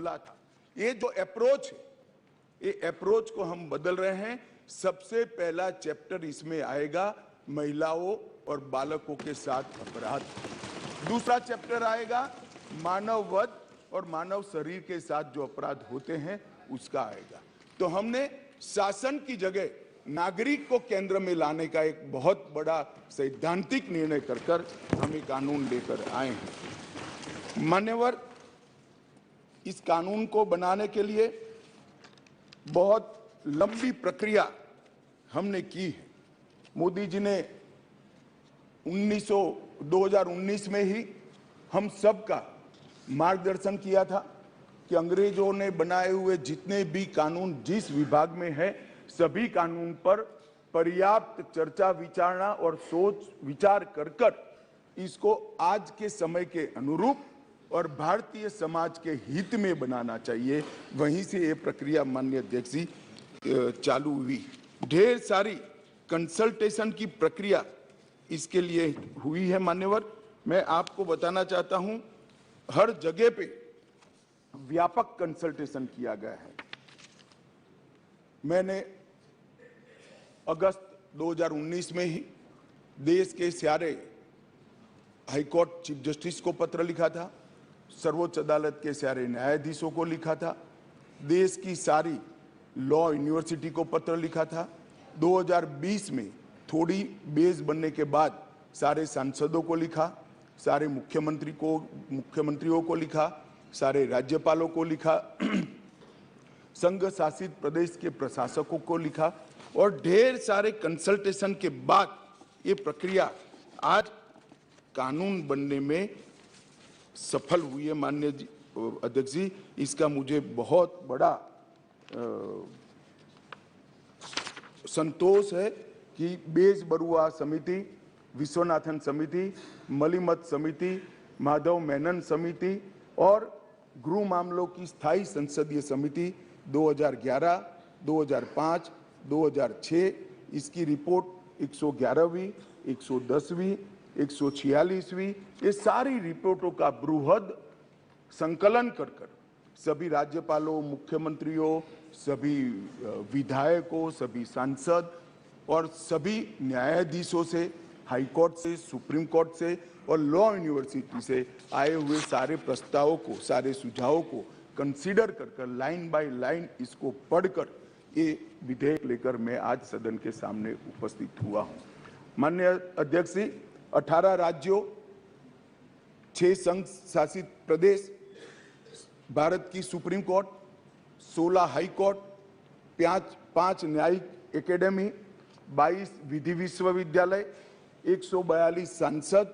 मामला था। ये जो अप्रोच है, ये अप्रोच को हम बदल रहे हैं। सबसे पहला चैप्टर इसमें आएगा महिलाओं और बालकों के साथ अपराध। दूसरा चैप्टर आएगा मानव वध और मानव शरीर के साथ जो अपराध होते हैं उसका आएगा। तो हमने शासन की जगह नागरिक को केंद्र में लाने का एक बहुत बड़ा सैद्धांतिक निर्णय कर हम ये कानून लेकर आए हैं। मान्यवर, इस कानून को बनाने के लिए बहुत लंबी प्रक्रिया हमने की है। मोदी जी ने 2019 में ही हम सबका मार्गदर्शन किया था कि अंग्रेजों ने बनाए हुए जितने भी कानून जिस विभाग में है, सभी कानून पर पर्याप्त चर्चा विचारणा और सोच विचार कर इसको आज के समय के अनुरूप और भारतीय समाज के हित में बनाना चाहिए। वहीं से ये प्रक्रिया माननीय अध्यक्ष जी चालू हुई। ढेर सारी कंसल्टेशन की प्रक्रिया इसके लिए हुई है। मान्यवर, मैं आपको बताना चाहता हूं, हर जगह पे व्यापक कंसल्टेशन किया गया है। मैंने अगस्त 2019 में ही देश के सारे हाईकोर्ट चीफ जस्टिस को पत्र लिखा था, सर्वोच्च अदालत के सारे न्यायाधीशों को लिखा था, देश की सारी लॉ यूनिवर्सिटी को पत्र लिखा था। 2020 में थोड़ी बेस बनने के बाद सारे सांसदों को लिखा, सारे मुख्यमंत्रियों को लिखा, सारे राज्यपालों को लिखा, संघ शासित प्रदेश के प्रशासकों को लिखा और ढेर सारे कंसल्टेशन के बाद ये प्रक्रिया आज कानून बनने में सफल हुई है। माननीय अध्यक्ष जी, इसका मुझे बहुत बड़ा संतोष है कि बेस बरुआ समिति, विश्वनाथन समिति, मलिमत समिति, माधव मेनन समिति और गृह मामलों की स्थायी संसदीय समिति 2011, 2005, 2006 इसकी रिपोर्ट 111वीं, 110वीं, 146वीं, ये सारी रिपोर्टों का बृहद संकलन कर सभी राज्यपालों, मुख्यमंत्रियों, सभी विधायकों, सभी सांसद और सभी न्यायाधीशों से, हाई कोर्ट से, सुप्रीम कोर्ट से और लॉ यूनिवर्सिटी से आए हुए सारे प्रस्तावों को, सारे सुझावों को कंसीडर कर लाइन बाय लाइन इसको पढ़कर ये विधेयक लेकर मैं आज सदन के सामने उपस्थित हुआ हूं। माननीय अध्यक्ष जी, 18 राज्यों, 6 संघ शासित प्रदेश, भारत की सुप्रीम कोर्ट, 16 हाई कोर्ट, 5 न्यायिक एकेडमी, 22 विधि विश्वविद्यालय, 142 सांसद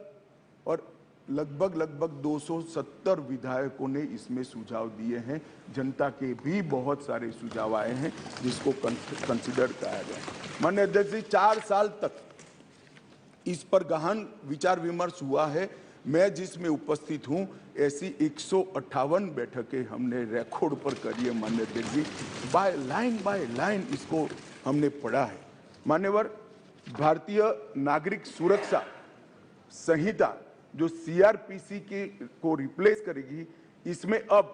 और लगभग 270 विधायकों ने इसमें सुझाव दिए हैं। जनता के भी बहुत सारे सुझाव आए हैं जिसको कंसिडर किया गया। माननीय अध्यक्ष जी, 4 साल तक इस पर गहन विचार विमर्श हुआ है। मैं जिसमें उपस्थित हूं, ऐसी 158 बैठकें हमने रिकॉर्ड पर करी है। माननीय अध्यक्ष जी, बाय लाइन इसको हमने पढ़ा है। मान्यवर, भारतीय नागरिक सुरक्षा संहिता जो सीआरपीसी के को रिप्लेस करेगी, इसमें अब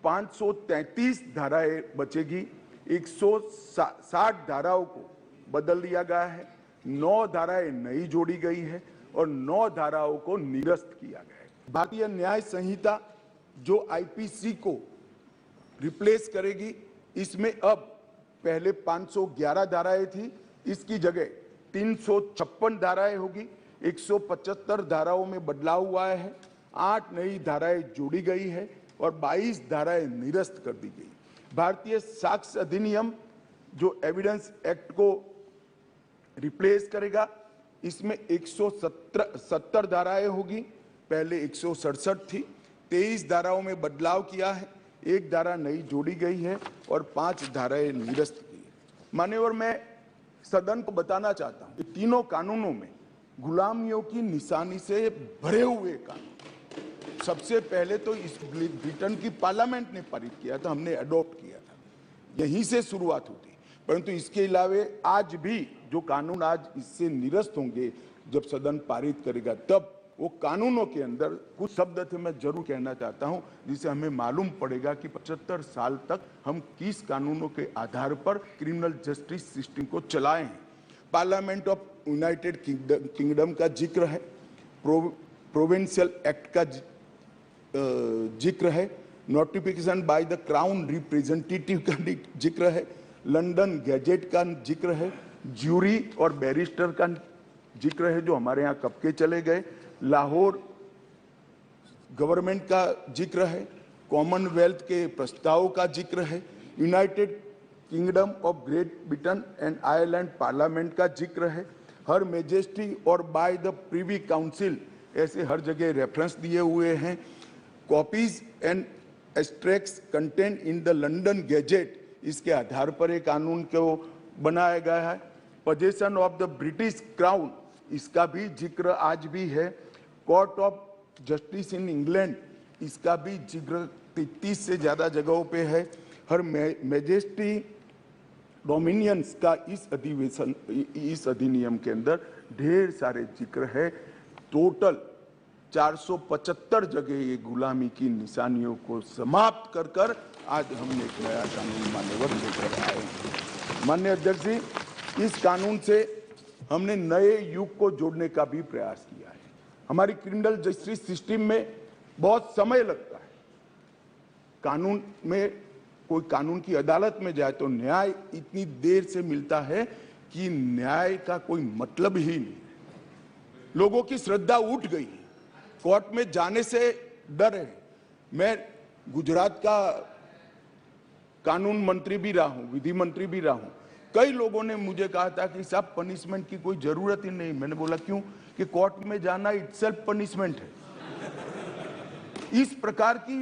533 धाराएं बचेगी, 160 धाराओं को बदल दिया गया है, 9 धाराएं नई जोड़ी गई है और 9 धाराओं को निरस्त किया गया है। भारतीय न्याय संहिता जो आईपीसी को रिप्लेस करेगी, इसमें अब पहले 511 धाराएं थी, इसकी जगह 356 धाराएं होगी। 175 धाराओं में बदलाव हुआ है, 8 नई धाराएं जोड़ी गई है और 22 धाराएं निरस्त कर दी गई। भारतीय साक्ष्य अधिनियम जो एविडेंस एक्ट को रिप्लेस करेगा, इसमें 170 धाराएं होगी, पहले 167 थी। 23 धाराओं में बदलाव किया है, 1 धारा नई जोड़ी गई है और 5 धाराएं निरस्त की है। मान्यवर, मैं सदन को बताना चाहता हूं कि तीनों कानूनों में गुलामियों की निशानी से भरे हुए कानून, सबसे पहले तो इस ब्रिटेन की पार्लियामेंट ने पारित किया था, हमने अडॉप्ट किया था, यहीं से शुरुआत होती। परंतु इसके अलावा आज भी जो कानून आज इससे निरस्त होंगे, जब सदन पारित करेगा तब वो कानूनों के अंदर कुछ शब्द थे, मैं जरूर कहना चाहता हूं, जिससे हमें मालूम पड़ेगा कि 75 साल तक हम किस कानूनों के आधार पर क्रिमिनल जस्टिस सिस्टम को चलाए हैं। पार्लियामेंट ऑफ यूनाइटेड किंगडम का जिक्र है, प्रोविंशियल एक्ट का जिक्र है, notification by the crown representative का जिक्र है, लंदन गैजेट का जिक्र है, ज्यूरी और बैरिस्टर का जिक्र है जो हमारे यहाँ कब के चले गए, लाहौर गवर्नमेंट का जिक्र है, कॉमनवेल्थ के प्रस्ताव का जिक्र है, United kingdom of great Britain and Ireland parliament का जिक्र है, हर मेजेस्टी और बाय द प्रीवी काउंसिल, ऐसे हर जगह रेफरेंस दिए हुए हैं। Copies and extracts content in the London gadget, इसके आधार पर एक कानून को बनाया गया है। Possession of the British crown, इसका भी जिक्र आज भी है। Court of justice in England, इसका भी जिक्र 33 से ज़्यादा जगहों पे है। हर मैजेस्टी डोमिनियंस का इस अधिनियम के अंदर ढेर सारे जिक्र है। टोटल 475 जगह ये गुलामी की निशानियों को समाप्त कर कर आज हमने एक नया कानून मान्यवर लेकर आए हैं। माननीय अध्यक्ष जी, इस कानून से हमने नए युग को जोड़ने का भी प्रयास किया है। हमारी क्रिमिनल जस्टिस सिस्टम में बहुत समय लगता है। कानून में कोई कानून की अदालत में जाए तो न्याय इतनी देर से मिलता है कि न्याय का कोई मतलब ही नहीं। लोगों की श्रद्धा उठ गई है, कोर्ट में जाने से डर है। मैं गुजरात का कानून मंत्री भी रहा हूं, विधि मंत्री भी रहा हूं। कई लोगों ने मुझे कहा था कि साहब पनिशमेंट की कोई जरूरत ही नहीं। मैंने बोला क्यों? कि कोर्ट में जाना इटसेल्फ पनिशमेंट है। इस प्रकार की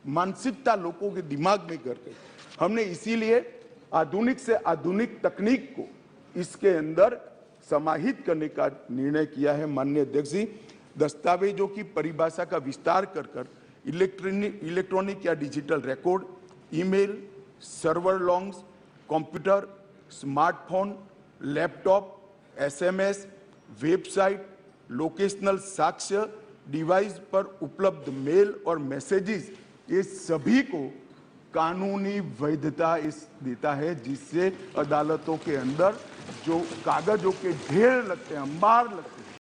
मानसिकता लोगों के दिमाग में करके हमने इसीलिए आधुनिक से आधुनिक तकनीक को इसके अंदर समाहित करने का निर्णय किया है। माननीय अध्यक्ष जी, दस्तावेजों की परिभाषा का विस्तार कर कर इलेक्ट्रॉनिक या digital record, email, server longs, computer, smartphone, laptop, SMS, website, locational साक्ष्य, डिवाइस पर उपलब्ध मेल और मैसेजेस, ये सभी को कानूनी वैधता देता है, जिससे अदालतों के अंदर जो कागजों के ढेर लगते हैं, अंबार लगते हैं,